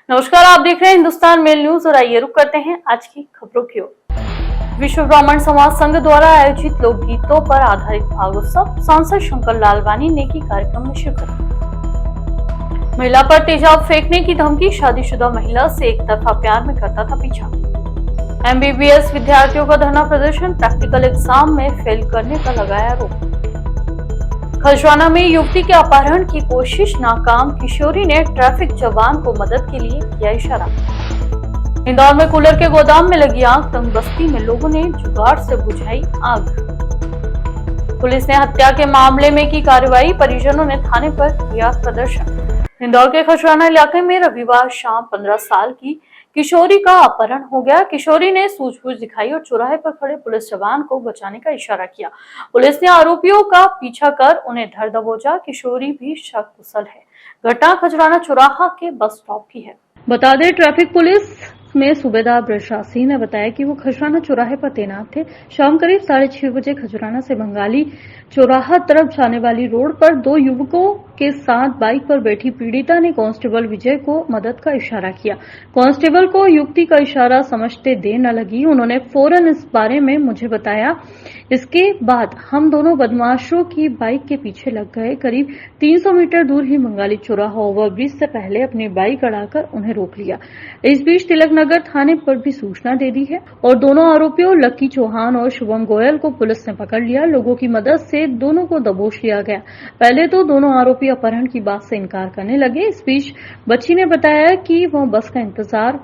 नमस्कार, आप देख रहे हैं हिंदुस्तान मेल न्यूज और आइए रुक करते हैं आज की खबरों की ओर। विश्व ब्राह्मण समाज संघ द्वारा आयोजित लोकगीतों पर आधारित फागोत्सव, सांसद शंकर लालवानी ने की कार्यक्रम में शिरकत। महिला पर तेजाब फेंकने की धमकी, शादीशुदा महिला से एक तरफा प्यार में करता था पीछा। MBBS विद्यार्थियों का धरना प्रदर्शन, प्रैक्टिकल एग्जाम में फेल करने का लगाया आरोप। खजराना में युवती के अपहरण की कोशिश नाकाम, किशोरी ने ट्रैफिक जवान को मदद के लिए किया इशारा। इंदौर में कूलर के गोदाम में लगी आग, तंग बस्ती में लोगों ने जुगाड़ से बुझाई आग। पुलिस ने हत्या के मामले में की कार्रवाई, परिजनों ने थाने पर किया प्रदर्शन। इंदौर के खजराना इलाके में रविवार शाम 15 साल की किशोरी का अपहरण हो गया। किशोरी ने सूझबूझ दिखाई और चौराहे पर खड़े पुलिस जवान को बचाने का इशारा किया। पुलिस ने आरोपियों का पीछा कर उन्हें धर दबोचा। किशोरी भी शक कुशल है। घटना खजराना चौराहा के बस स्टॉप की है। बता दें, ट्रैफिक पुलिस में सूबेदार ब्रजराज सिंह ने बताया कि वो खजराना चौराहे पर तैनात थे। शाम करीब 6:30 बजे खजराना से बंगाली चौराहा तरफ जाने वाली रोड पर दो युवकों के साथ बाइक पर बैठी पीड़िता ने कांस्टेबल विजय को मदद का इशारा किया। कांस्टेबल को युवती का इशारा समझते देर न लगी, उन्होंने फौरन इस बारे में मुझे बताया। इसके बाद हम दोनों बदमाशों की बाइक के पीछे लग गए। करीब 300 मीटर दूर ही बंगाली चौराहा ओवरब्रिज से पहले अपनी बाइक अड़ाकर उन्हें रोक लिया। इस बीच तिलक नगर थाने पर भी सूचना दे दी है और दोनों आरोपियों लक्की चौहान और शुभम गोयल को पुलिस ने पकड़ लिया। लोगों की मदद से दोनों को दबोच लिया गया। पहले तो दोनों आरोपी अपहरण की बात से इनकार करने लगे। इस बीच बच्ची ने बताया कि वह बस का इंतजार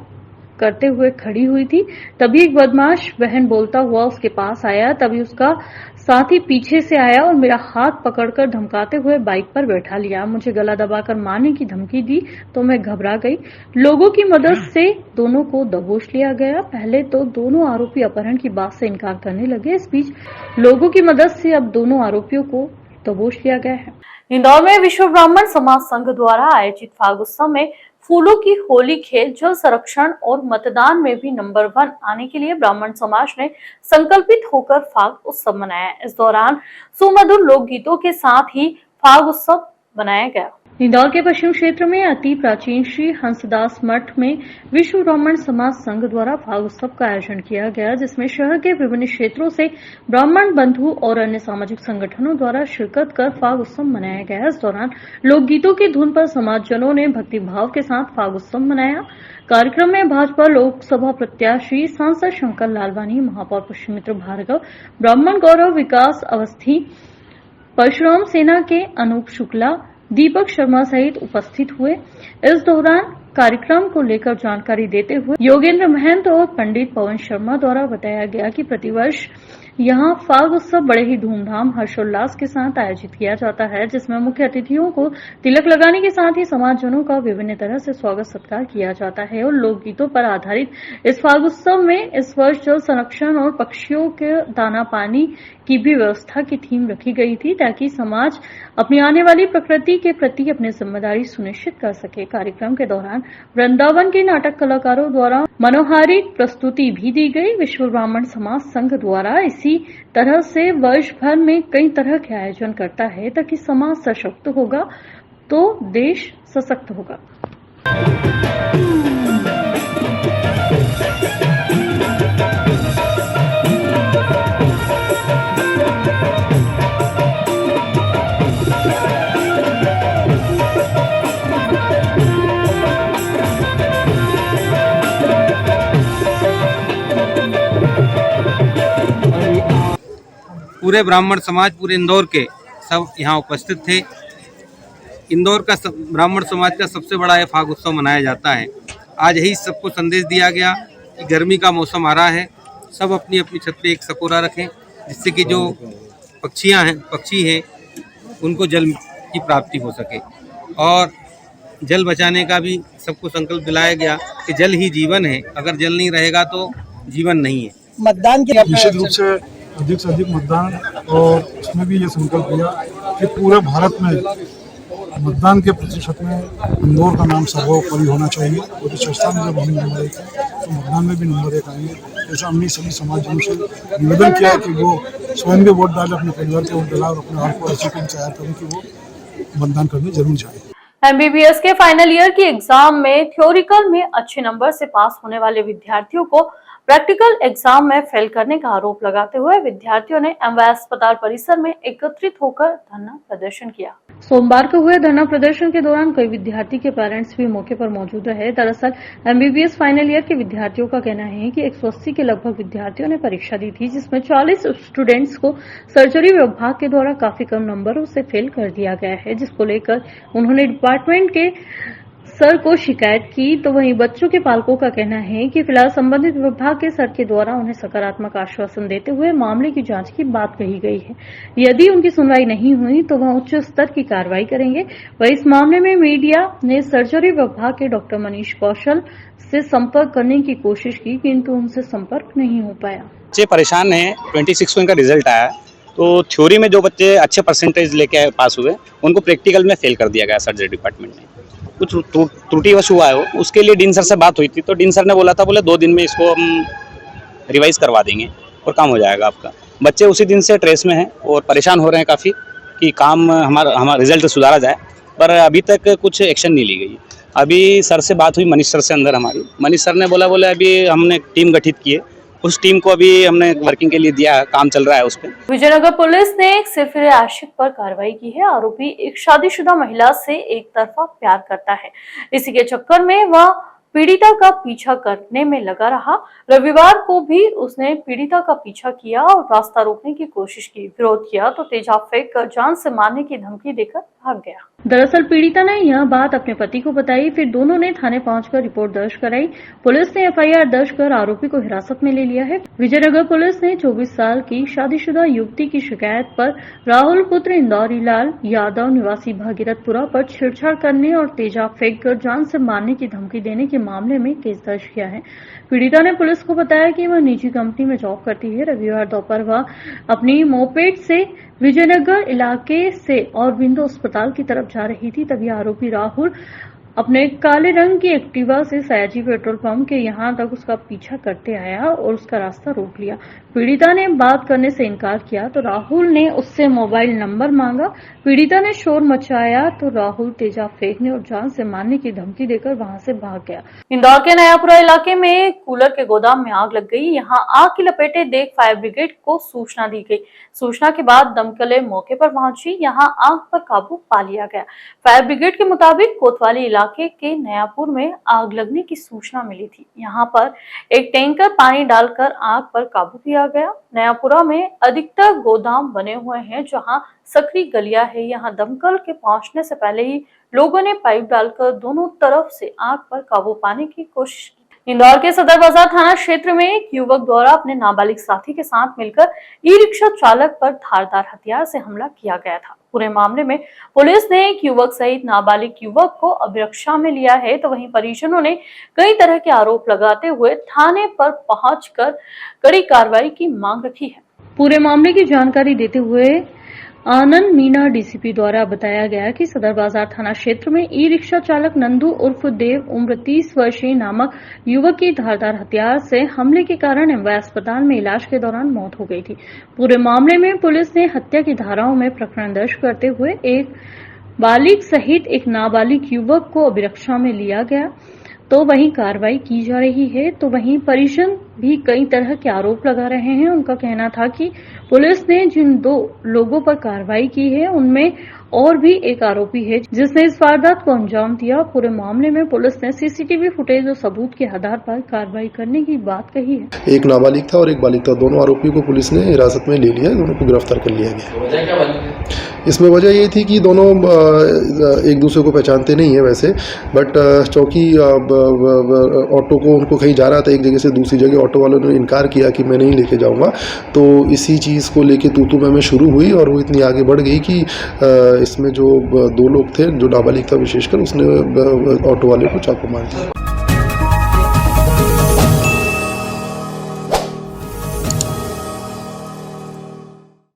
करते हुए खड़ी हुई थी। तभी एक बदमाश बहन बोलता हुआ उसके पास आया। तभी उसका साथी पीछे से आया और मेरा हाथ पकड़कर धमकाते हुए बाइक पर बैठा लिया। मुझे गला दबाकर मारने की धमकी दी तो मैं घबरा गई। लोगों की मदद से दोनों को दबोच लिया गया। पहले तो दोनों आरोपी अपहरण की बात से इनकार करने लगे। इस बीच लोगों की मदद से अब दोनों आरोपियों को दबोच लिया गया है। इंदौर में विश्व ब्राह्मण समाज संघ द्वारा आयोजित फागोत्सव में फूलों की होली खेल, जल संरक्षण और मतदान में भी नंबर 1 आने के लिए ब्राह्मण समाज ने संकल्पित होकर फाग उत्सव मनाया। इस दौरान सुमधुर लोकगीतों के साथ ही फाग उत्सव मनाया गया। इंदौर के पश्चिम क्षेत्र में अति प्राचीन श्री हंसदास मठ में विश्व ब्राह्मण समाज संघ द्वारा फाग उत्सव का आयोजन किया गया, जिसमें शहर के विभिन्न क्षेत्रों से ब्राह्मण बंधु और अन्य सामाजिक संगठनों द्वारा शिरकत कर फाग उत्सव मनाया गया। इस दौरान लोकगीतों की धुन पर समाजजनों ने भक्तिभाव के साथ फाग उत्सव मनाया। कार्यक्रम में भाजपा लोकसभा प्रत्याशी सांसद शंकर लालवानी, महापौर पुष्यमित्र भार्गव, ब्राह्मण गौरव विकास अवस्थी, परशुराम सेना के अनूप शुक्ला, दीपक शर्मा सहित उपस्थित हुए। इस दौरान कार्यक्रम को लेकर जानकारी देते हुए योगेंद्र महंत और पंडित पवन शर्मा द्वारा बताया गया कि प्रतिवर्ष यहाँ फाग उत्सव बड़े ही धूमधाम हर्षोल्लास के साथ आयोजित किया जाता है, जिसमें मुख्य अतिथियों को तिलक लगाने के साथ ही समाजजनों का विभिन्न तरह से स्वागत सत्कार किया जाता है। और लोकगीतों पर आधारित इस फाग उत्सव में इस वर्ष जल संरक्षण और पक्षियों के दाना पानी की भी व्यवस्था की थीम रखी गई थी, ताकि समाज अपनी आने वाली प्रकृति के प्रति अपनी जिम्मेदारी सुनिश्चित कर सके। कार्यक्रम के दौरान वृंदावन के नाटक कलाकारों द्वारा मनोहारी प्रस्तुति भी दी गई। विश्व ब्राह्मण समाज संघ द्वारा इसी तरह से वर्ष भर में कई तरह के आयोजन करता है, ताकि समाज सशक्त होगा तो देश सशक्त होगा। पूरे ब्राह्मण समाज, पूरे इंदौर के सब यहाँ उपस्थित थे। इंदौर का ब्राह्मण समाज का सबसे बड़ा यह फाग उत्सव मनाया जाता है। आज यही सबको संदेश दिया गया कि गर्मी का मौसम आ रहा है, सब अपनी अपनी छत पे एक सकोरा रखें, जिससे कि जो पक्षी हैं उनको जल की प्राप्ति हो सके। और जल बचाने का भी सबको संकल्प दिलाया गया कि जल ही जीवन है, अगर जल नहीं रहेगा तो जीवन नहीं है। मतदान के निश्चित रूप से अधिक मतदान, और उसमें भी ये संकल्प लिया कि पूरे भारत में मतदान के प्रतिशत में इंदौर का नाम सर्वोपरि होना चाहिए। और इस संस्था में जब हम नंबर 1 तो मतदान में भी नंबर 1 आएंगे। ऐसा हमने सभी समाजजनों से निवेदन किया है कि वो स्वयं भी वोट डालें, अपने परिवार के वोट डालें और अपने आप को ऐसे तैयार करें कि वो मतदान करने जरूर जाए। एमबीबीएस के फाइनल ईयर की एग्जाम में थ्योरिकल में अच्छे नंबर से पास होने वाले विद्यार्थियों को प्रैक्टिकल एग्जाम में फेल करने का आरोप लगाते हुए विद्यार्थियों ने एमवाय अस्पताल परिसर में एकत्रित होकर धरना प्रदर्शन किया। सोमवार को हुए धरना प्रदर्शन के दौरान कई विद्यार्थी के पेरेंट्स भी मौके पर मौजूद रहे। दरअसल एमबीबीएस फाइनल ईयर के विद्यार्थियों का कहना है कि 180 के लगभग विद्यार्थियों ने परीक्षा दी थी, जिसमें 40 स्टूडेंट्स को सर्जरी विभाग के द्वारा काफी कम नंबरों से फेल कर दिया गया है, जिसको लेकर उन्होंने डिपार्टमेंट के सर को शिकायत की। तो वहीं बच्चों के पालकों का कहना है कि फिलहाल संबंधित विभाग के सर के द्वारा उन्हें सकारात्मक आश्वासन देते हुए मामले की जांच की बात कही गई है। यदि उनकी सुनवाई नहीं हुई तो वह उच्च स्तर की कार्रवाई करेंगे। वहीं इस मामले में मीडिया ने सर्जरी विभाग के डॉक्टर मनीष कौशल से संपर्क करने की कोशिश की, किंतु उनसे संपर्क नहीं हो पाया। बच्चे परेशान हैं। 26 को इनका रिजल्ट आया, तो थ्योरी में जो बच्चे अच्छे परसेंटेज लेके पास हुए उनको प्रैक्टिकल में फेल कर दिया गया सर्जरी डिपार्टमेंट में। कुछ त्रुटिवश हुआ है वो, उसके लिए डीन सर से बात हुई थी, तो डीन सर ने बोला था, बोले 2 दिन में इसको हम रिवाइज करवा देंगे और काम हो जाएगा आपका। बच्चे उसी दिन से ट्रेस में हैं और परेशान हो रहे हैं काफ़ी कि काम हमारा रिजल्ट सुधारा जाए, पर अभी तक कुछ एक्शन नहीं ली गई। अभी सर से बात हुई, मनीष सर से अंदर हमारी। मनीष सर ने बोले अभी हमने टीम गठित की है, उस टीम को अभी हमने वर्किंग के लिए दिया है, काम चल रहा है उस पर। विजयनगर पुलिस ने एक सिरफिरे आशिक पर कार्रवाई की है। आरोपी एक शादीशुदा महिला से एक तरफा प्यार करता है। इसी के चक्कर में वह पीड़िता का पीछा करने में लगा रहा। रविवार को भी उसने पीड़िता का पीछा किया और रास्ता रोकने की कोशिश की। विरोध किया तो तेजाब फेंक कर जान से मारने की धमकी देकर भाग गया। दरअसल पीड़िता ने यह बात अपने पति को बताई, फिर दोनों ने थाने पहुंचकर रिपोर्ट दर्ज कराई। पुलिस ने एफआईआर दर्ज कर आरोपी को हिरासत में ले लिया है। विजयनगर पुलिस ने 24 साल की शादीशुदा युवती की शिकायत पर राहुल पुत्र इंदौरी लाल यादव निवासी भागीरथपुरा पर छेड़छाड़ करने और तेजाब फेंक कर जान से मारने की धमकी देने के मामले में केस दर्ज किया है। पीड़िता ने पुलिस को बताया कि वह निजी कंपनी में जॉब करती है। रविवार दोपहर वह अपनी मोपेड से विजयनगर इलाके से और बिंदु अस्पताल की तरफ जा रही थी, तभी आरोपी राहुल अपने काले रंग की एक्टिवा से सयाजी पेट्रोल पंप के यहां तक उसका पीछा करते आया और उसका रास्ता रोक लिया। पीड़िता ने बात करने से इनकार किया तो राहुल ने उससे मोबाइल नंबर मांगा। पीड़िता ने शोर मचाया तो राहुल तेजाब फेंकने और जान से मारने की धमकी देकर वहां से भाग गया। इंदौर के नयापुरा इलाके में कूलर के गोदाम में आग लग गई। यहां आग की लपेटे देख फायर ब्रिगेड को सूचना दी गई। सूचना के बाद दमकलें मौके पर पहुंची। यहां आग पर काबू पा लिया गया। फायर ब्रिगेड के मुताबिक कोतवाली इलाके के नयापुर में आग लगने की सूचना मिली थी। यहां पर एक टैंकर पानी डालकर आग पर काबू किया गया। नयापुरा में अधिकतर गोदाम बने हुए हैं जहां सकरी गलियां है। यहां दमकल के पहुंचने से पहले ही लोगों ने पाइप डालकर दोनों तरफ से आग पर काबू पाने की कोशिश की। इंदौर के सदर बाजार थाना क्षेत्र में एक युवक द्वारा अपने नाबालिग साथी के साथ मिलकर ई रिक्शा चालक पर धारदार हथियार से हमला किया गया था। पूरे मामले में पुलिस ने एक युवक सहित नाबालिग युवक को अभिरक्षा में लिया है, तो वहीं परिजनों ने कई तरह के आरोप लगाते हुए थाने पर पहुंचकर कड़ी कार्रवाई की मांग रखी है। पूरे मामले की जानकारी देते हुए आनंद मीना डीसीपी द्वारा बताया गया कि सदर बाजार थाना क्षेत्र में ई रिक्शा चालक नंदू उर्फ देव उम्र 30 वर्षीय नामक युवक की धारदार हथियार से हमले के कारण एमवाय अस्पताल में इलाज के दौरान मौत हो गई थी। पूरे मामले में पुलिस ने हत्या की धाराओं में प्रकरण दर्ज करते हुए एक बालिग सहित एक नाबालिग युवक को अभिरक्षा में लिया गया, तो वहीं कार्रवाई की जा रही है। तो वहीं परिजन भी कई तरह के आरोप लगा रहे हैं। उनका कहना था कि पुलिस ने जिन 2 लोगों पर कार्रवाई की है उनमें और भी एक आरोपी है जिसने इस वारदात को अंजाम दिया। पूरे मामले में पुलिस ने सीसीटीवी फुटेज और सबूत के आधार पर कार्रवाई करने की बात कही है। एक नाबालिग था और एक बालिग था, दोनों आरोपियों को पुलिस ने हिरासत में ले लिया, दोनों को गिरफ्तार कर लिया गया। इसमें वजह ये थी कि दोनों एक दूसरे को पहचानते नहीं है वैसे, बट चौकी ऑटो को उनको कहीं जा रहा था एक जगह से दूसरी जगह, ऑटो वालों ने इनकार किया कि मैं नहीं लेके जाऊंगा, तो इसी चीज़ को लेके तू में शुरू हुई और वो इतनी आगे बढ़ गई कि इसमें जो 2 लोग थे, जो नाबालिग था विशेषकर, उसने ऑटो वाले को चाकू मार दिया।